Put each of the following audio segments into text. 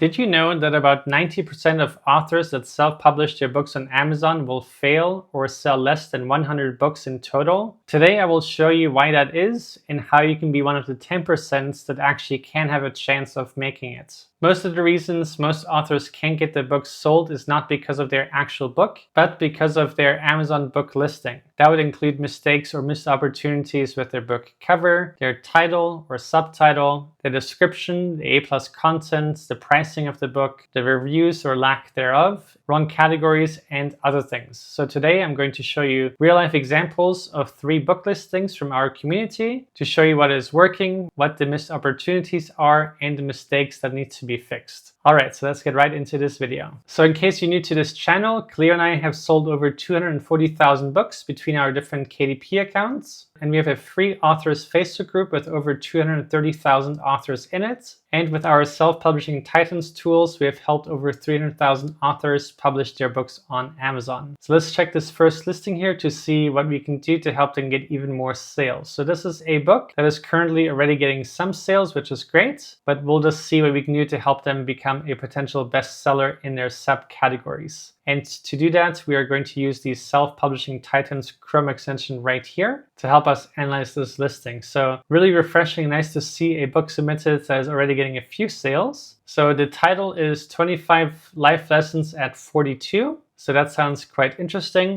Did you know that about 90% of authors that self-publish their books on Amazon will fail or sell less than 100 books in total? Today I will show you why that is and how you can be one of the 10% that actually can have a chance of making it. Most of the reasons most authors can't get their books sold is not because of their actual book, but because of their Amazon book listing. That would include mistakes or missed opportunities with their book cover, their title or subtitle, the description, the A+ content, the pricing of the book, the reviews or lack thereof, wrong categories, and other things. So today I'm going to show you real-life examples of 3 book listings from our community to show you what is working, what the missed opportunities are, and the mistakes that need to be fixed. Alright, so let's get right into this video. So in case you're new to this channel, Cleo and I have sold over 240,000 books between our different KDP accounts. And we have a free authors Facebook group with over 230,000 authors in it. And with our self-publishing Titans tools, we have helped over 300,000 authors publish their books on Amazon. So let's check this first listing here to see what we can do to help them get even more sales. So this is a book that is currently already getting some sales, which is great, but we'll just see what we can do to help them become a potential bestseller in their subcategories. And to do that, we are going to use the Self-Publishing Titans Chrome extension right here to help us analyze this listing. So really refreshing, nice to see a book submitted that is already getting a few sales. So the title is 25 Life Lessons at 42. So that sounds quite interesting.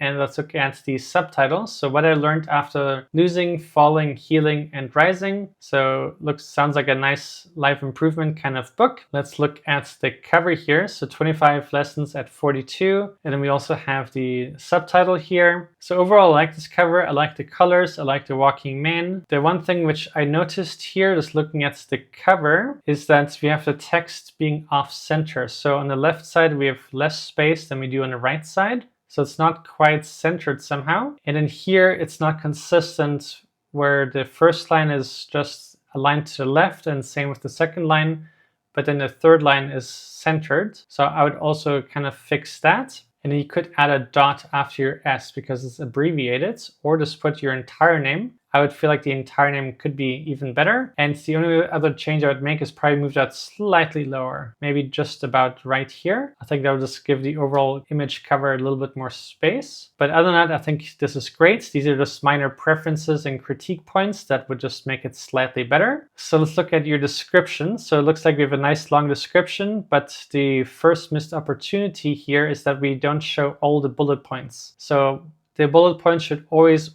And let's look at the subtitle. So what I learned after losing, falling, healing, and rising. So sounds like a nice life improvement kind of book. Let's look at the cover here. So 25 lessons at 42. And then we also have the subtitle here. So overall, I like this cover. I like the colors. I like the walking man. The one thing which I noticed here, just looking at the cover, is that we have the text being off center. So on the left side, we have less space than we do on the right side. So it's not quite centered somehow. And then here it's not consistent where the first line is just aligned to the left and same with the second line, but then the third line is centered. So I would also kind of fix that. And then you could add a dot after your S because it's abbreviated, or just put your entire name. I would feel like the entire name could be even better. And the only other change I would make is probably move that slightly lower, maybe just about right here. I think that would just give the overall image cover a little bit more space. But other than that, I think this is great. These are just minor preferences and critique points that would just make it slightly better. So let's look at your description. So it looks like we have a nice long description, but the first missed opportunity here is that we don't show all the bullet points. So the bullet points should always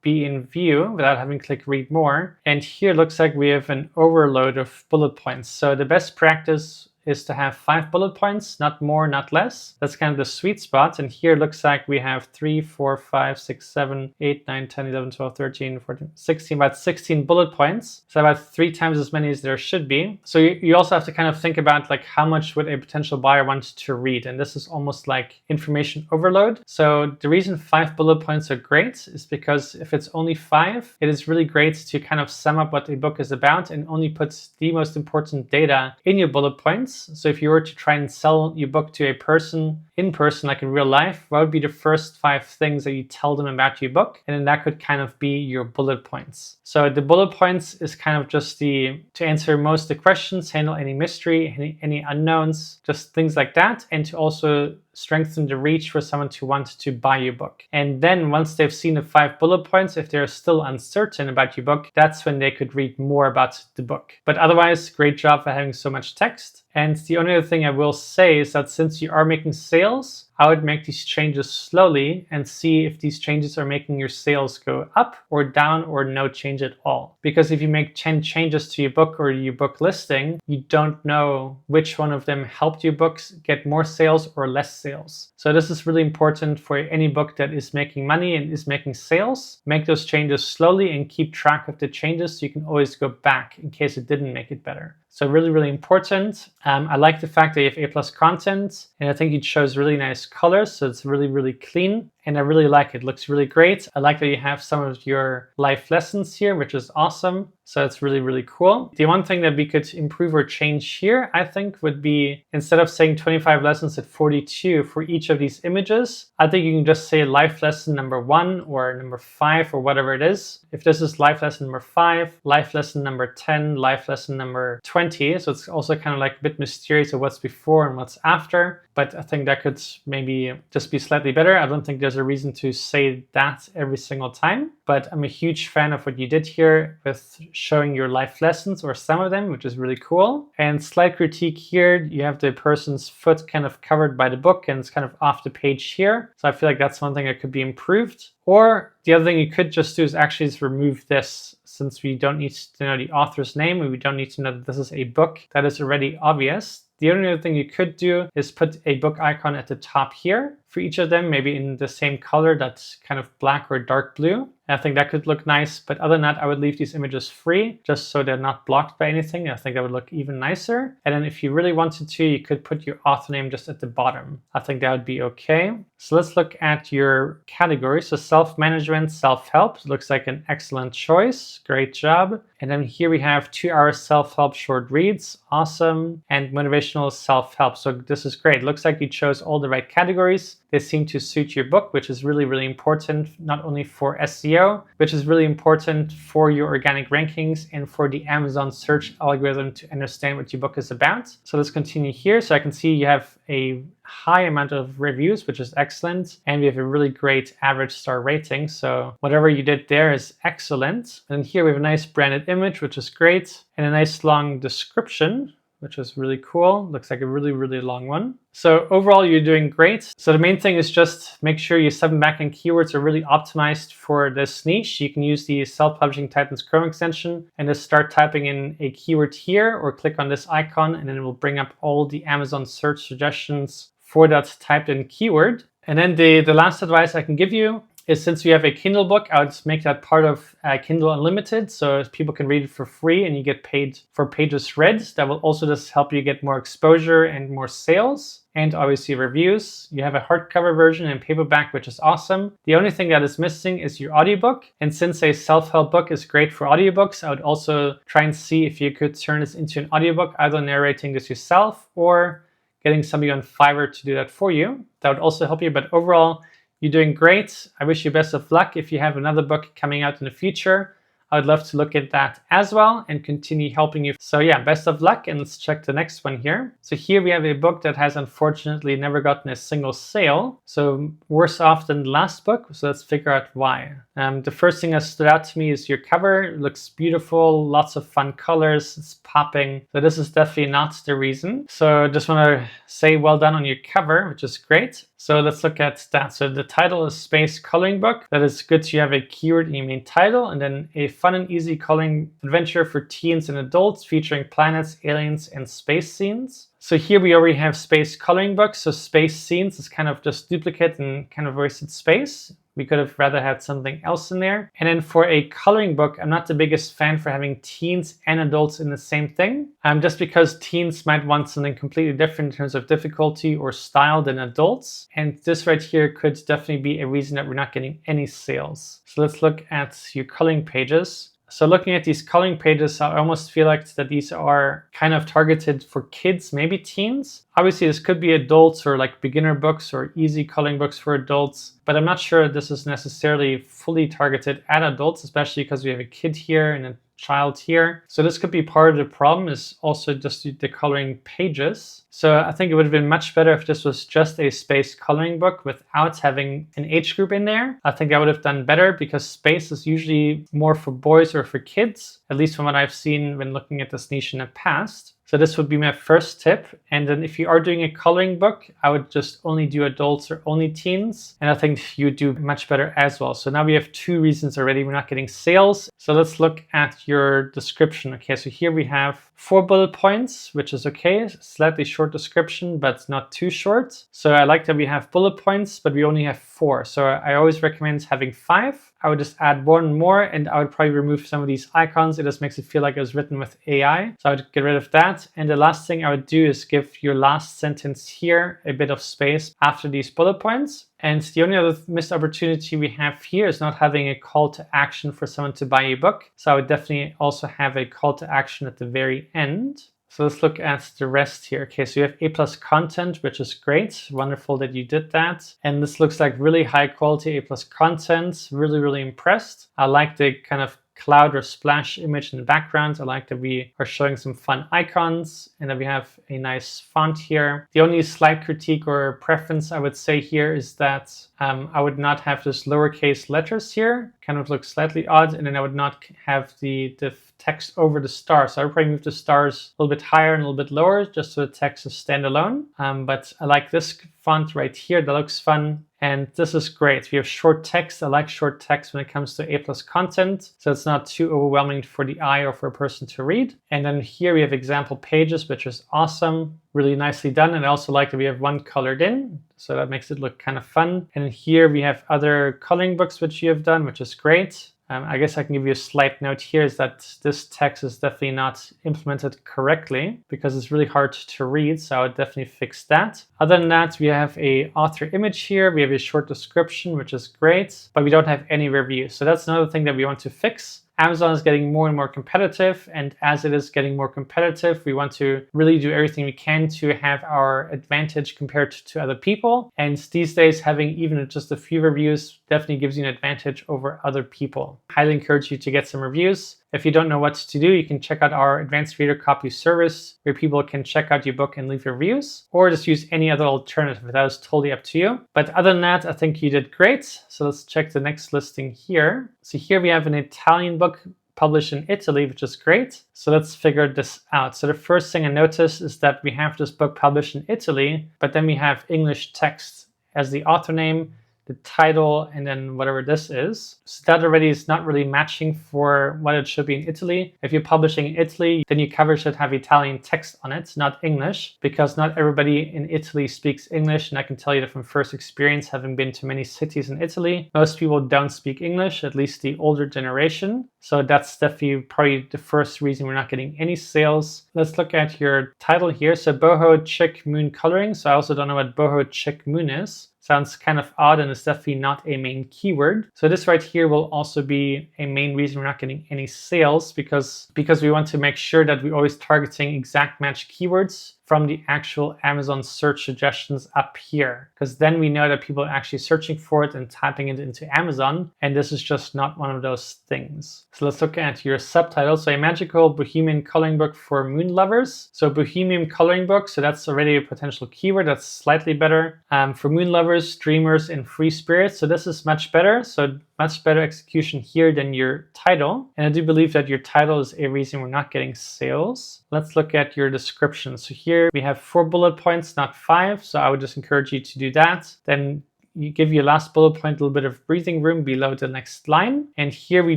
be in view without having to click read more. And here looks like we have an overload of bullet points. So the best practice is to have 5 bullet points, not more, not less. That's kind of the sweet spot. And here it looks like we have 3, 4, 5, 6, 7, 8, 9, 10, 11, 12, 13, 14, 16, about 16 bullet points. So about 3 times as many as there should be. So you also have to kind of think about like how much would a potential buyer want to read. And this is almost like information overload. So the reason 5 bullet points are great is because if it's only 5, it is really great to kind of sum up what a book is about and only put the most important data in your bullet points. So if you were to try and sell your book to a person in person, like in real life, what would be the first 5 things that you tell them about your book? And then that could kind of be your bullet points. So the bullet points is kind of just to answer most of the questions, handle any mystery, any unknowns, just things like that. And to also strengthen the reach for someone to want to buy your book. And then once they've seen the 5 bullet points, if they're still uncertain about your book, that's when they could read more about the book. But otherwise, great job for having so much text. And the only other thing I will say is that since you are making sales, I would make these changes slowly and see if these changes are making your sales go up or down or no change at all. Because if you make 10 changes to your book or your book listing, you don't know which one of them helped your books get more sales or less sales. So this is really important for any book that is making money and is making sales. Make those changes slowly and keep track of the changes so you can always go back in case it didn't make it better. So really important. I like the fact that you have A+ content, and I think it shows really nice colors, so it's really clean. and I really like it. It looks really great. I like that you have some of your life lessons here, which is awesome. So it's really, really cool. The one thing that we could improve or change here, I think, would be instead of saying 25 lessons at 42 for each of these images, I think you can just say life lesson number 1 or number 5 or whatever it is. If this is life lesson number 5, life lesson number 10, life lesson number 20. So it's also kind of like a bit mysterious of what's before and what's after. But I think that could maybe just be slightly better. I don't think there's a reason to say that every single time. But I'm a huge fan of what you did here with showing your life lessons, or some of them, which is really cool. And slight critique here, you have the person's foot kind of covered by the book and it's kind of off the page here. So I feel like that's one thing that could be improved. Or the other thing you could just do is actually just remove this, since we don't need to know the author's name and we don't need to know that this is a book that is already obvious. The only other thing you could do is put a book icon at the top here for each of them, maybe in the same color, that's kind of black or dark blue. I think that could look nice, but other than that, I would leave these images free just so they're not blocked by anything. I think that would look even nicer. And then if you really wanted to, you could put your author name just at the bottom. I think that would be okay. So let's look at your categories. So self-management, self-help looks like an excellent choice. Great job. And then here we have 2-hour self-help short reads. Awesome. And motivational self-help. So this is great. Looks like you chose all the right categories. They seem to suit your book, which is really, really important, not only for SEO, which is really important for your organic rankings and for the Amazon search algorithm to understand what your book is about. So let's continue here. So I can see you have a high amount of reviews, which is excellent. And we have a really great average star rating. So whatever you did there is excellent. And here we have a nice branded image, which is great. And a nice long description, which is really cool. Looks like a really, really long one. So overall, you're doing great. So the main thing is just make sure your 7 backlink keywords are really optimized for this niche. You can use the Self-Publishing Titans Chrome extension and just start typing in a keyword here, or click on this icon and then it will bring up all the Amazon search suggestions for that typed in keyword. And then the last advice I can give you is, since we have a Kindle book, I would make that part of Kindle Unlimited, so people can read it for free and you get paid for pages read. That will also just help you get more exposure and more sales, and obviously reviews. You have a hardcover version and paperback, which is awesome. The only thing that is missing is your audiobook. And since a self-help book is great for audiobooks, I would also try and see if you could turn this into an audiobook, either narrating this yourself or getting somebody on Fiverr to do that for you. That would also help you, but overall, you're doing great. I wish you best of luck. If you have another book coming out in the future, I would love to look at that as well and continue helping you. So yeah, best of luck, and let's check the next one here. So here we have a book that has unfortunately never gotten a single sale. So worse off than the last book. So let's figure out why. The first thing that stood out to me is your cover. It looks beautiful, lots of fun colors, it's popping. So this is definitely not the reason. So I just want to say well done on your cover, which is great. So let's look at that. So the title is Space Coloring Book. That is good. You have a keyword in your main title, and then a fun and easy coloring adventure for teens and adults featuring planets, aliens, and space scenes. So here we already have Space Coloring Book. So space scenes is kind of just duplicate and kind of wasted space. We could have rather had something else in there. And then for a coloring book, I'm not the biggest fan for having teens and adults in the same thing. Just because teens might want something completely different in terms of difficulty or style than adults. And this right here could definitely be a reason that we're not getting any sales. So let's look at your coloring pages. So looking at these coloring pages, I almost feel like that these are kind of targeted for kids, maybe teens. Obviously, this could be adults or like beginner books or easy coloring books for adults, but I'm not sure this is necessarily fully targeted at adults, especially because we have a kid here and a child here. So this could be part of the problem, is also just the coloring pages. So I think it would have been much better if this was just a space coloring book without having an age group in there. I think I would have done better, because space is usually more for boys or for kids, at least from what I've seen when looking at this niche in the past. So this would be my first tip. And then if you are doing a coloring book, I would just only do adults or only teens. And I think you do much better as well. So now we have 2 reasons already we're not getting sales. So let's look at your description. Okay, so here we have 4 bullet points, which is okay. Slightly short description, but not too short. So I like that we have bullet points, but we only have 4. So I always recommend having 5. I would just add one more, and I would probably remove some of these icons. It just makes it feel like it was written with AI. So I would get rid of that. And the last thing I would do is give your last sentence here a bit of space after these bullet points. And the only other missed opportunity we have here is not having a call to action for someone to buy a book. So I would definitely also have a call to action at the very end. So let's look at the rest here. Okay, so you have A+ content, which is great. Wonderful that you did that. And this looks like really high quality A+ content. Really, really impressed. I like the kind of cloud or splash image in the background. I like that we are showing some fun icons and that we have a nice font here. The only slight critique or preference I would say here is that I would not have this lowercase letters here. Kind of looks slightly odd, and then I would not have the text over the stars. So I would probably move the stars a little bit higher and a little bit lower just so the text is standalone. But I like this font right here. That looks fun. And this is great. We have short text. I like short text when it comes to A+ content. So it's not too overwhelming for the eye or for a person to read. And then here we have example pages, which is awesome. Really nicely done. And I also like that we have one colored in. So that makes it look kind of fun. And here we have other coloring books, which you have done, which is great. I guess I can give you a slight note here is that this text is definitely not implemented correctly because it's really hard to read. So I would definitely fix that. Other than that, we have a author image here. We have a short description, which is great, but we don't have any reviews. So that's another thing that we want to fix. Amazon is getting more and more competitive, and as it is getting more competitive, we want to really do everything we can to have our advantage compared to other people. And these days, having even just a few reviews definitely gives you an advantage over other people. Highly encourage you to get some reviews. If you don't know what to do, you can check out our advanced reader copy service where people can check out your book and leave reviews, or just use any other alternative. That is totally up to you. But other than that, I think you did great. So let's check the next listing here. So here we have an Italian book published in Italy, which is great. So let's figure this out. So the first thing I noticed is that we have this book published in Italy, but then we have English text as the author name, the title, and then whatever this is. So that already is not really matching for what it should be in Italy. If you're publishing in Italy, then your cover should have Italian text on it, not English, because not everybody in Italy speaks English. And I can tell you that from first experience, having been to many cities in Italy, most people don't speak English, at least the older generation. So that's definitely probably the first reason we're not getting any sales. Let's look at your title here. So Boho Chick Moon Coloring. So I also don't know what Boho Chick Moon is. Sounds kind of odd, and it's definitely not a main keyword. So this right here will also be a main reason we're not getting any sales because we want to make sure that we're always targeting exact match keywords from the actual Amazon search suggestions up here, because then we know that people are actually searching for it and typing it into Amazon, and this is just not one of those things. So let's look at your subtitle. So a magical bohemian coloring book for moon lovers. So bohemian coloring book, so that's already a potential keyword. That's slightly better. For moon lovers, dreamers, and free spirits. So this is much better. So much better execution here than your title. And I do believe that your title is a reason we're not getting sales. Let's look at your description. So here we have 4 bullet points, not 5. So I would just encourage you to do that. Then you give your last bullet point a little bit of breathing room below the next line. And here we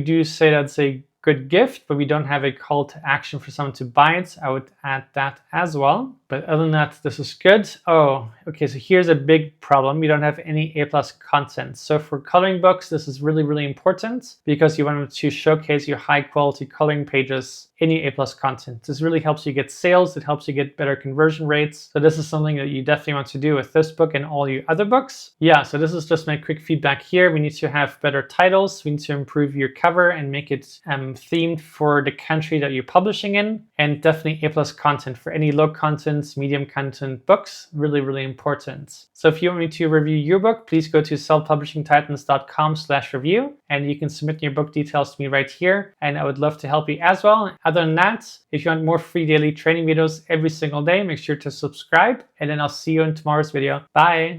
do say that's a good gift, but we don't have a call to action for someone to buy it. I would add that as well. But other than that, this is good. Oh, okay, so here's a big problem. We don't have any A+ content. So for coloring books, this is really, really important because you want to showcase your high quality coloring pages in your A+ content. This really helps you get sales. It helps you get better conversion rates. So this is something that you definitely want to do with this book and all your other books. Yeah, so this is just my quick feedback here. We need to have better titles. We need to improve your cover and make it themed for the country that you're publishing in. And definitely A+ content for any low content, medium content books. Really, really important. So if you want me to review your book, please go to selfpublishingtitans.com/review and you can submit your book details to me right here. And I would love to help you as well. Other than that, if you want more free daily training videos every single day, make sure to subscribe and then I'll see you in tomorrow's video. Bye.